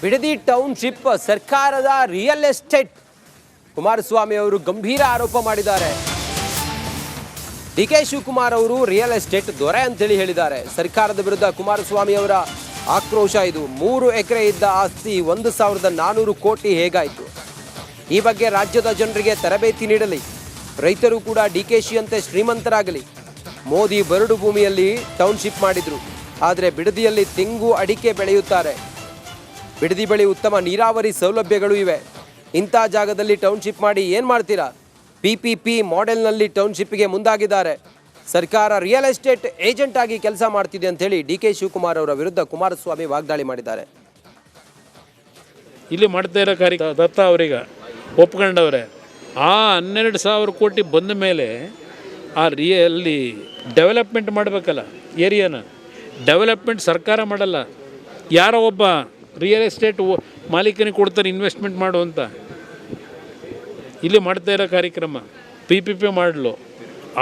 Bidadi township ಸರ್ಕಾರದ real estate. Kumaraswamy ಅವರು ಗಂಭೀರ ಆರೋಪ ಮಾಡಿದ್ದಾರೆ. ಡಿ.ಕೆ. ಶಿವಕುಮಾರ್ ಅವರು ರಿಯಲ್ ಎಸ್ಟೇಟ್ ದೊರೆ ಅಂತೇಳಿ ಹೇಳಿದ್ದಾರೆ. ಸರ್ಕಾರದ ವಿರುದ್ಧ ಕುಮಾರಸ್ವಾಮಿ ಅವರ ಆಕ್ರೋಶ ಇದು. 3 ಎಕರೆ ಇದ್ದ ಆಸ್ತಿ 1,400 ಕೋಟಿ ಹೇಗಾಯಿತು? ಈ ಬಗ್ಗೆ ರಾಜ್ಯದ ಜನರಿಗೆ ತರಬೇತಿ ನೀಡಲಿ. ರೈತರು ಕೂಡ ಡಿ.ಕೆ.ಶಿ ಅಂತೆ ಶ್ರೀಮಂತರಾಗಲಿ. ಮೋದಿ ಬರಡು ಭೂಮಿಯಲ್ಲಿ ಟೌನ್ಶಿಪ್ ಮಾಡಿದ್ರು, ಆದರೆ ಬಿಡದಿಯಲ್ಲಿ ತೆಂಗು ಅಡಿಕೆ ಬೆಳೆಯುತ್ತಾರೆ. ಬಿಡದಿ ಬಳಿ ಉತ್ತಮ ನೀರಾವರಿ ಸೌಲಭ್ಯಗಳು ಇವೆ. ಇಂಥ ಜಾಗದಲ್ಲಿ ಟೌನ್ಶಿಪ್ ಮಾಡಿ ಏನು ಮಾಡ್ತೀರಾ? PPP ಮಾಡೆಲ್ನಲ್ಲಿ ಟೌನ್ಶಿಪ್ಗೆ ಮುಂದಾಗಿದ್ದಾರೆ. ಸರ್ಕಾರ ರಿಯಲ್ ಎಸ್ಟೇಟ್ ಏಜೆಂಟ್ ಆಗಿ ಕೆಲಸ ಮಾಡ್ತಿದೆ ಅಂತೇಳಿ ಡಿ.ಕೆ. ಶಿವಕುಮಾರ್ ಅವರ ವಿರುದ್ಧ ಕುಮಾರಸ್ವಾಮಿ ವಾಗ್ದಾಳಿ ಮಾಡಿದ್ದಾರೆ. ಇಲ್ಲಿ ಮಾಡ್ತಾ ಇರೋ ಕಾರ್ಯ ದತ್ತ ಅವರಿಗೆ ಒಪ್ಕೊಂಡವ್ರೆ. ಆ 12,000 ಕೋಟಿ ಬಂದ ಮೇಲೆ ಅಲ್ಲಿ ಡೆವಲಪ್ಮೆಂಟ್ ಮಾಡಬೇಕಲ್ಲ, ಏರಿಯಾನ ಡೆವಲಪ್ಮೆಂಟ್ ಸರ್ಕಾರ ಮಾಡಲ್ಲ. ಯಾರೋ ಒಬ್ಬ ರಿಯಲ್ ಎಸ್ಟೇಟ್ ಮಾಲೀಕನಿಗೆ ಕೊಡ್ತಾರೆ ಇನ್ವೆಸ್ಟ್ಮೆಂಟ್ ಮಾಡು ಅಂತ. ಇಲ್ಲಿ ಮಾಡ್ತಾ ಇರೋ ಕಾರ್ಯಕ್ರಮ PPP ಮಾಡಲು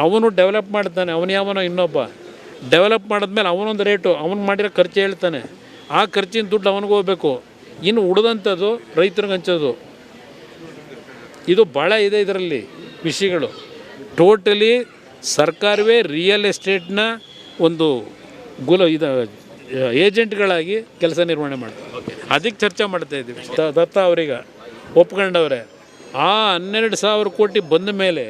ಅವನು ಡೆವಲಪ್ ಮಾಡ್ತಾನೆ. ಯಾವನೋ ಇನ್ನೊಬ್ಬ ಡೆವಲಪ್ ಮಾಡಿದ್ಮೇಲೆ ಅವನೊಂದು ರೇಟು, ಅವನು ಮಾಡಿರೋ ಖರ್ಚು ಹೇಳ್ತಾನೆ. ಆ ಖರ್ಚಿನ ದುಡ್ಡು ಅವನಿಗೆ ಹೋಗ್ಬೇಕು. ಇನ್ನು ಉಳಿದಂಥದ್ದು ರೈತರಿಗೆ ಹಂಚೋದು. ಇದು ಭಾಳ ಇದೆ ಇದರಲ್ಲಿ ವಿಷಯಗಳು. ಟೋಟಲಿ ಸರ್ಕಾರವೇ ರಿಯಲ್ ಎಸ್ಟೇಟ್ನ ಒಂದು ಏಜೆಂಟ್ಗಳಾಗಿ ಕೆಲಸ ನಿರ್ವಹಣೆ ಮಾಡ್ತಾರೆ. ಅದಕ್ಕೆ ಚರ್ಚೆ ಮಾಡ್ತಾ ಇದ್ದೀವಿ. ದತ್ತ ಅವರಿಗೆ ಒಪ್ಕೊಂಡವ್ರೆ. ಆ 12,000 ಕೋಟಿ ಬಂದ ಮೇಲೆ